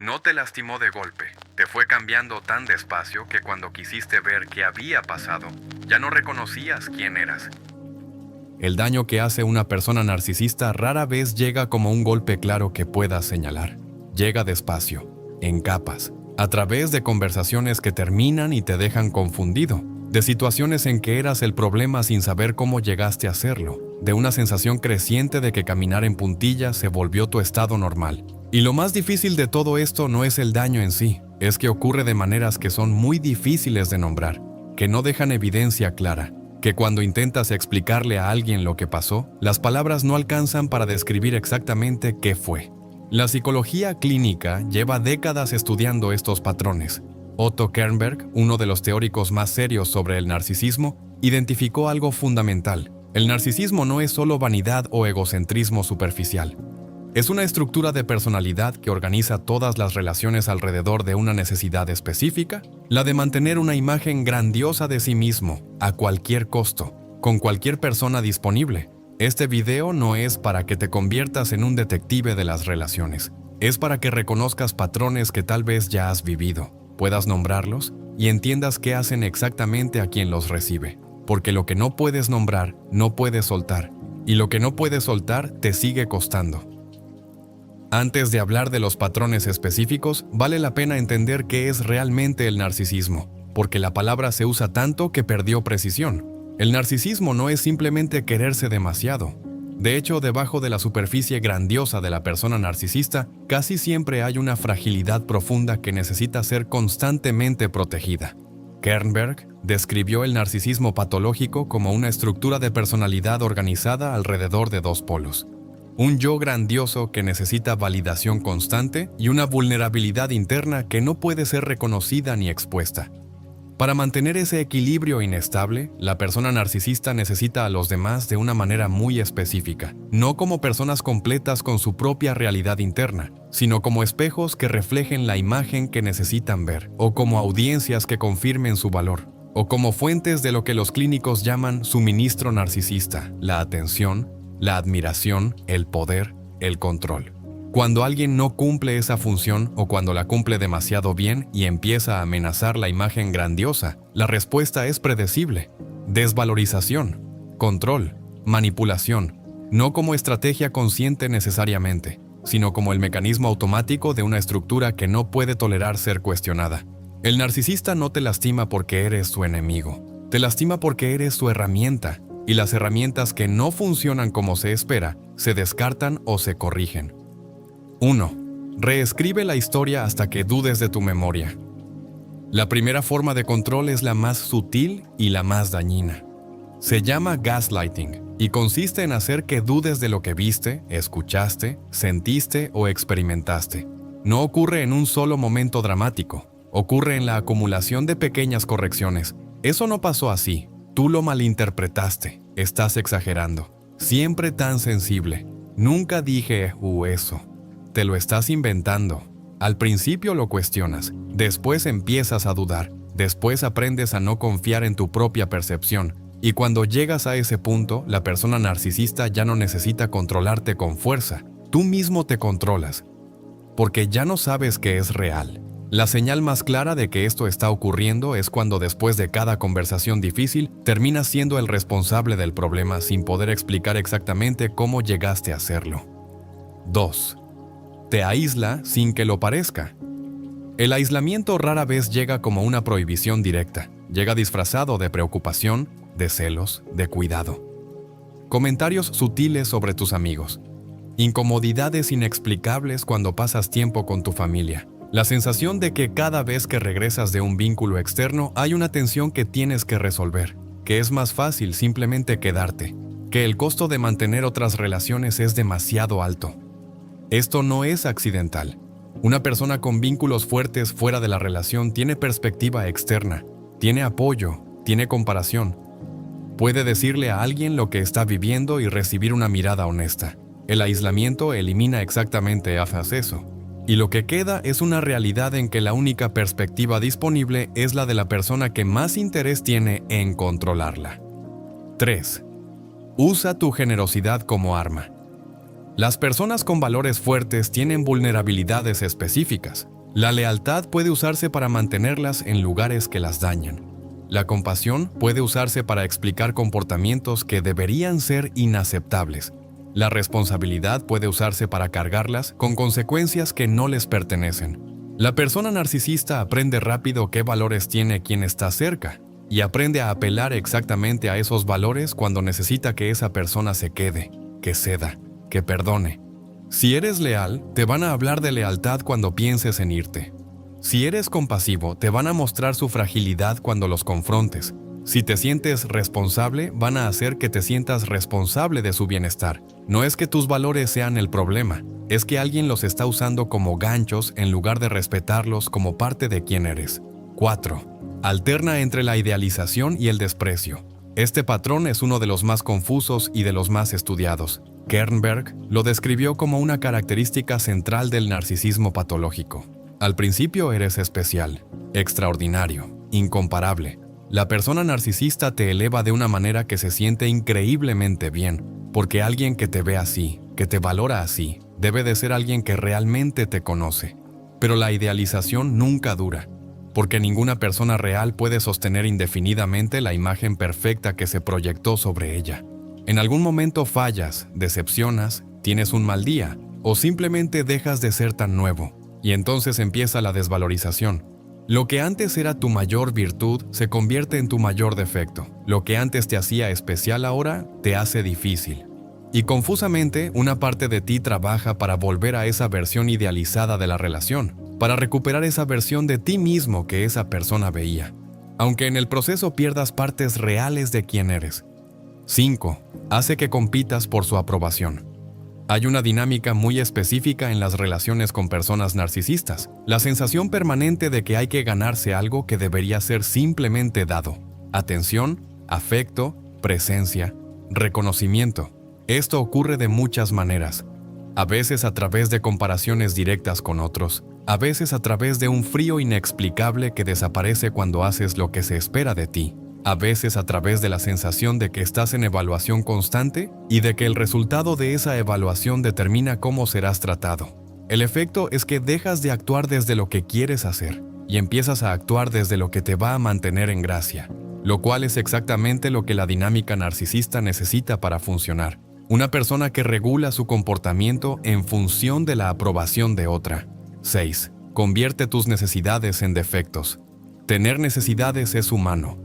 No te lastimó de golpe, te fue cambiando tan despacio que cuando quisiste ver qué había pasado, ya no reconocías quién eras. El daño que hace una persona narcisista rara vez llega como un golpe claro que puedas señalar. Llega despacio, en capas, a través de conversaciones que terminan y te dejan confundido, de situaciones en que eras el problema sin saber cómo llegaste a serlo, de una sensación creciente de que caminar en puntillas se volvió tu estado normal. Y lo más difícil de todo esto no es el daño en sí, es que ocurre de maneras que son muy difíciles de nombrar, que no dejan evidencia clara, que cuando intentas explicarle a alguien lo que pasó, las palabras no alcanzan para describir exactamente qué fue. La psicología clínica lleva décadas estudiando estos patrones. Otto Kernberg, uno de los teóricos más serios sobre el narcisismo, identificó algo fundamental. El narcisismo no es solo vanidad o egocentrismo superficial. Es una estructura de personalidad que organiza todas las relaciones alrededor de una necesidad específica, la de mantener una imagen grandiosa de sí mismo, a cualquier costo, con cualquier persona disponible. Este video no es para que te conviertas en un detective de las relaciones, es para que reconozcas patrones que tal vez ya has vivido, puedas nombrarlos y entiendas qué hacen exactamente a quien los recibe, porque lo que no puedes nombrar, no puedes soltar, y lo que no puedes soltar te sigue costando. Antes de hablar de los patrones específicos, vale la pena entender qué es realmente el narcisismo, porque la palabra se usa tanto que perdió precisión. El narcisismo no es simplemente quererse demasiado. De hecho, debajo de la superficie grandiosa de la persona narcisista, casi siempre hay una fragilidad profunda que necesita ser constantemente protegida. Kernberg describió el narcisismo patológico como una estructura de personalidad organizada alrededor de dos polos. Un yo grandioso que necesita validación constante y una vulnerabilidad interna que no puede ser reconocida ni expuesta. Para mantener ese equilibrio inestable, la persona narcisista necesita a los demás de una manera muy específica, no como personas completas con su propia realidad interna, sino como espejos que reflejen la imagen que necesitan ver, o como audiencias que confirmen su valor, o como fuentes de lo que los clínicos llaman suministro narcisista, la atención, la admiración, el poder, el control. Cuando alguien no cumple esa función o cuando la cumple demasiado bien y empieza a amenazar la imagen grandiosa, la respuesta es predecible: desvalorización, control, manipulación, no como estrategia consciente necesariamente, sino como el mecanismo automático de una estructura que no puede tolerar ser cuestionada. El narcisista no te lastima porque eres su enemigo, te lastima porque eres su herramienta. Y las herramientas que no funcionan como se espera, se descartan o se corrigen. 1. Reescribe la historia hasta que dudes de tu memoria. La primera forma de control es la más sutil y la más dañina. Se llama gaslighting y consiste en hacer que dudes de lo que viste, escuchaste, sentiste o experimentaste. No ocurre en un solo momento dramático, ocurre en la acumulación de pequeñas correcciones. Eso no pasó así. Tú lo malinterpretaste, estás exagerando, siempre tan sensible. Nunca dije eso. Te lo estás inventando. Al principio lo cuestionas, después empiezas a dudar, después aprendes a no confiar en tu propia percepción. Y cuando llegas a ese punto, la persona narcisista ya no necesita controlarte con fuerza. Tú mismo te controlas, porque ya no sabes qué es real. La señal más clara de que esto está ocurriendo es cuando después de cada conversación difícil terminas siendo el responsable del problema sin poder explicar exactamente cómo llegaste a hacerlo. 2. Te aísla sin que lo parezca. El aislamiento rara vez llega como una prohibición directa. Llega disfrazado de preocupación, de celos, de cuidado. Comentarios sutiles sobre tus amigos. Incomodidades inexplicables cuando pasas tiempo con tu familia. La sensación de que cada vez que regresas de un vínculo externo hay una tensión que tienes que resolver, que es más fácil simplemente quedarte, que el costo de mantener otras relaciones es demasiado alto. Esto no es accidental. Una persona con vínculos fuertes fuera de la relación tiene perspectiva externa, tiene apoyo, tiene comparación. Puede decirle a alguien lo que está viviendo y recibir una mirada honesta. El aislamiento elimina exactamente eso. Y lo que queda es una realidad en que la única perspectiva disponible es la de la persona que más interés tiene en controlarla. 3. Usa tu generosidad como arma. Las personas con valores fuertes tienen vulnerabilidades específicas. La lealtad puede usarse para mantenerlas en lugares que las dañan. La compasión puede usarse para explicar comportamientos que deberían ser inaceptables. La responsabilidad puede usarse para cargarlas con consecuencias que no les pertenecen. La persona narcisista aprende rápido qué valores tiene quien está cerca y aprende a apelar exactamente a esos valores cuando necesita que esa persona se quede, que ceda, que perdone. Si eres leal, te van a hablar de lealtad cuando pienses en irte. Si eres compasivo, te van a mostrar su fragilidad cuando los confrontes. Si te sientes responsable, van a hacer que te sientas responsable de su bienestar. No es que tus valores sean el problema, es que alguien los está usando como ganchos en lugar de respetarlos como parte de quién eres. 4. Alterna entre la idealización y el desprecio. Este patrón es uno de los más confusos y de los más estudiados. Kernberg lo describió como una característica central del narcisismo patológico. Al principio eres especial, extraordinario, incomparable. La persona narcisista te eleva de una manera que se siente increíblemente bien, porque alguien que te ve así, que te valora así, debe de ser alguien que realmente te conoce. Pero la idealización nunca dura, porque ninguna persona real puede sostener indefinidamente la imagen perfecta que se proyectó sobre ella. En algún momento fallas, decepcionas, tienes un mal día, o simplemente dejas de ser tan nuevo, y entonces empieza la desvalorización. Lo que antes era tu mayor virtud se convierte en tu mayor defecto. Lo que antes te hacía especial ahora te hace difícil. Y confusamente, una parte de ti trabaja para volver a esa versión idealizada de la relación, para recuperar esa versión de ti mismo que esa persona veía, aunque en el proceso pierdas partes reales de quién eres. 5. Hace que compitas por su aprobación. Hay una dinámica muy específica en las relaciones con personas narcisistas, la sensación permanente de que hay que ganarse algo que debería ser simplemente dado. Atención, afecto, presencia, reconocimiento. Esto ocurre de muchas maneras. A veces a través de comparaciones directas con otros, a veces a través de un frío inexplicable que desaparece cuando haces lo que se espera de ti, a veces a través de la sensación de que estás en evaluación constante y de que el resultado de esa evaluación determina cómo serás tratado. El efecto es que dejas de actuar desde lo que quieres hacer y empiezas a actuar desde lo que te va a mantener en gracia, lo cual es exactamente lo que la dinámica narcisista necesita para funcionar. Una persona que regula su comportamiento en función de la aprobación de otra. 6. Convierte tus necesidades en defectos. Tener necesidades es humano.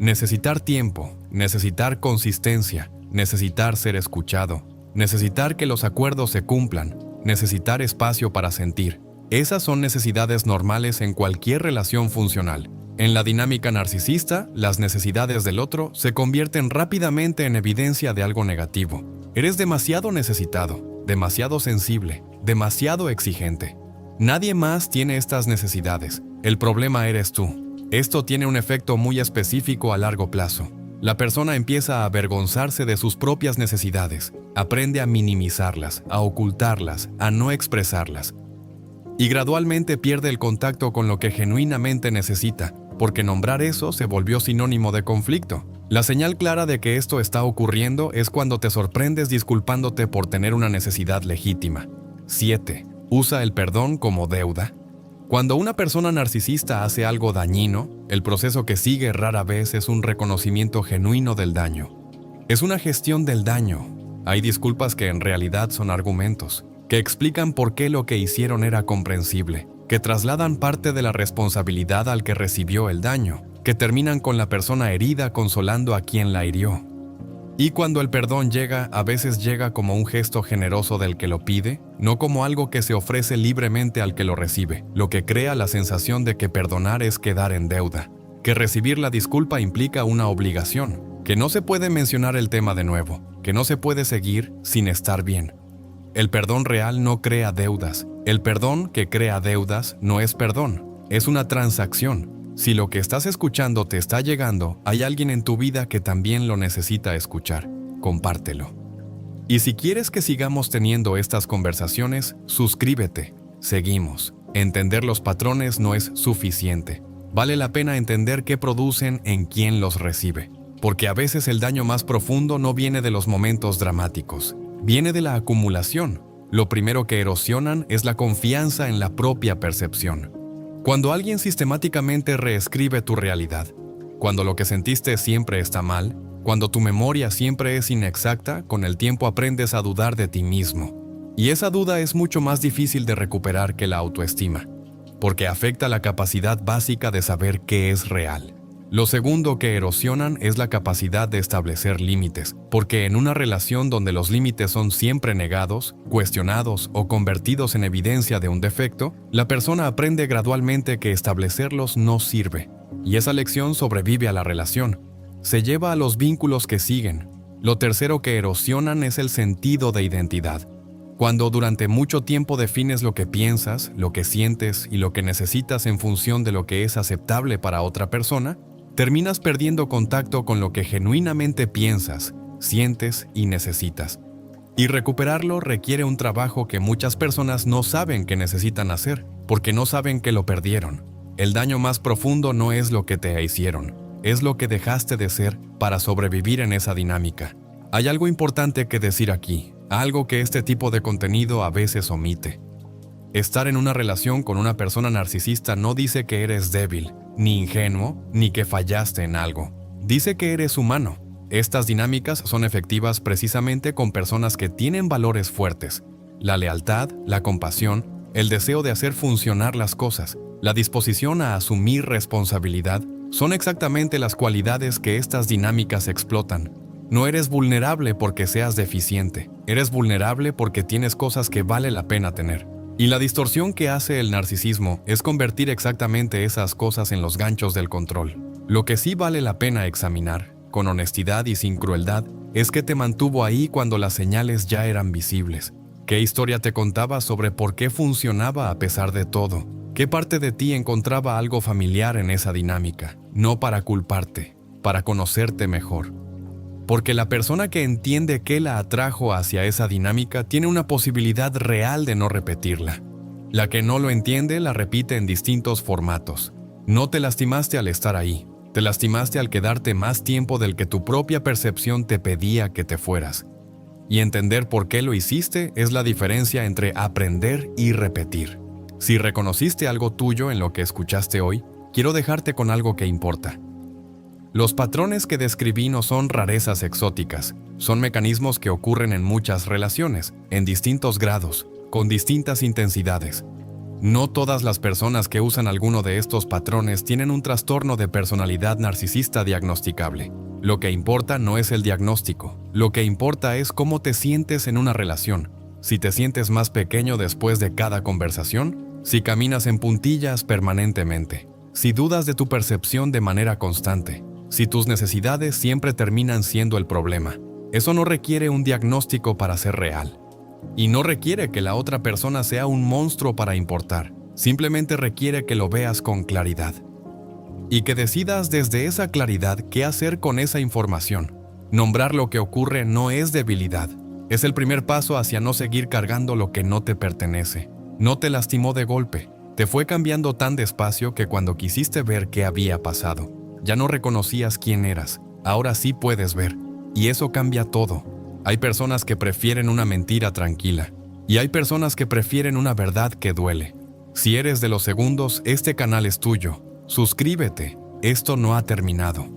Necesitar tiempo, necesitar consistencia, necesitar ser escuchado, necesitar que los acuerdos se cumplan, necesitar espacio para sentir. Esas son necesidades normales en cualquier relación funcional. En la dinámica narcisista, las necesidades del otro se convierten rápidamente en evidencia de algo negativo. Eres demasiado necesitado, demasiado sensible, demasiado exigente. Nadie más tiene estas necesidades. El problema eres tú. Esto tiene un efecto muy específico a largo plazo. La persona empieza a avergonzarse de sus propias necesidades, aprende a minimizarlas, a ocultarlas, a no expresarlas. Y gradualmente pierde el contacto con lo que genuinamente necesita, porque nombrar eso se volvió sinónimo de conflicto. La señal clara de que esto está ocurriendo es cuando te sorprendes disculpándote por tener una necesidad legítima. 7. Usa el perdón como deuda. Cuando una persona narcisista hace algo dañino, el proceso que sigue rara vez es un reconocimiento genuino del daño. Es una gestión del daño. Hay disculpas que en realidad son argumentos, que explican por qué lo que hicieron era comprensible, que trasladan parte de la responsabilidad al que recibió el daño, que terminan con la persona herida consolando a quien la hirió. Y cuando el perdón llega, a veces llega como un gesto generoso del que lo pide, no como algo que se ofrece libremente al que lo recibe, lo que crea la sensación de que perdonar es quedar en deuda, que recibir la disculpa implica una obligación, que no se puede mencionar el tema de nuevo, que no se puede seguir sin estar bien. El perdón real no crea deudas. El perdón que crea deudas no es perdón, es una transacción. Si lo que estás escuchando te está llegando, hay alguien en tu vida que también lo necesita escuchar. Compártelo. Y si quieres que sigamos teniendo estas conversaciones, suscríbete. Seguimos. Entender los patrones no es suficiente. Vale la pena entender qué producen en quién los recibe. Porque a veces el daño más profundo no viene de los momentos dramáticos. viene de la acumulación. Lo primero que erosionan es la confianza en la propia percepción. Cuando alguien sistemáticamente reescribe tu realidad, cuando lo que sentiste siempre está mal, cuando tu memoria siempre es inexacta, con el tiempo aprendes a dudar de ti mismo. Y esa duda es mucho más difícil de recuperar que la autoestima, porque afecta la capacidad básica de saber qué es real. Lo segundo que erosionan es la capacidad de establecer límites, porque en una relación donde los límites son siempre negados, cuestionados o convertidos en evidencia de un defecto, la persona aprende gradualmente que establecerlos no sirve, y esa lección sobrevive a la relación. Se lleva a los vínculos que siguen. Lo tercero que erosionan es el sentido de identidad. Cuando durante mucho tiempo defines lo que piensas, lo que sientes y lo que necesitas en función de lo que es aceptable para otra persona, terminas perdiendo contacto con lo que genuinamente piensas, sientes y necesitas. Y recuperarlo requiere un trabajo que muchas personas no saben que necesitan hacer, porque no saben que lo perdieron. El daño más profundo no es lo que te hicieron, es lo que dejaste de ser para sobrevivir en esa dinámica. Hay algo importante que decir aquí, algo que este tipo de contenido a veces omite. Estar en una relación con una persona narcisista no dice que eres débil, ni ingenuo, ni que fallaste en algo. Dice que eres humano. Estas dinámicas son efectivas precisamente con personas que tienen valores fuertes. La lealtad, la compasión, el deseo de hacer funcionar las cosas, la disposición a asumir responsabilidad, son exactamente las cualidades que estas dinámicas explotan. No eres vulnerable porque seas deficiente, eres vulnerable porque tienes cosas que vale la pena tener. Y la distorsión que hace el narcisismo es convertir exactamente esas cosas en los ganchos del control. Lo que sí vale la pena examinar, con honestidad y sin crueldad, es que te mantuvo ahí cuando las señales ya eran visibles. ¿Qué historia te contaba sobre por qué funcionaba a pesar de todo? ¿Qué parte de ti encontraba algo familiar en esa dinámica? No para culparte, para conocerte mejor. Porque la persona que entiende qué la atrajo hacia esa dinámica tiene una posibilidad real de no repetirla. La que no lo entiende la repite en distintos formatos. No te lastimaste al estar ahí, te lastimaste al quedarte más tiempo del que tu propia percepción te pedía que te fueras. Y entender por qué lo hiciste es la diferencia entre aprender y repetir. Si reconociste algo tuyo en lo que escuchaste hoy, quiero dejarte con algo que importa. Los patrones que describí no son rarezas exóticas, son mecanismos que ocurren en muchas relaciones, en distintos grados, con distintas intensidades. No todas las personas que usan alguno de estos patrones tienen un trastorno de personalidad narcisista diagnosticable. Lo que importa no es el diagnóstico, lo que importa es cómo te sientes en una relación. Si te sientes más pequeño después de cada conversación, si caminas en puntillas permanentemente, si dudas de tu percepción de manera constante, si tus necesidades siempre terminan siendo el problema. Eso no requiere un diagnóstico para ser real. Y no requiere que la otra persona sea un monstruo para importar. Simplemente requiere que lo veas con claridad. Y que decidas desde esa claridad qué hacer con esa información. Nombrar lo que ocurre no es debilidad. Es el primer paso hacia no seguir cargando lo que no te pertenece. No te lastimó de golpe. Te fue cambiando tan despacio que cuando quisiste ver qué había pasado, ya no reconocías quién eras, ahora sí puedes ver, y eso cambia todo. Hay personas que prefieren una mentira tranquila, y hay personas que prefieren una verdad que duele. Si eres de los segundos, este canal es tuyo. Suscríbete, esto no ha terminado.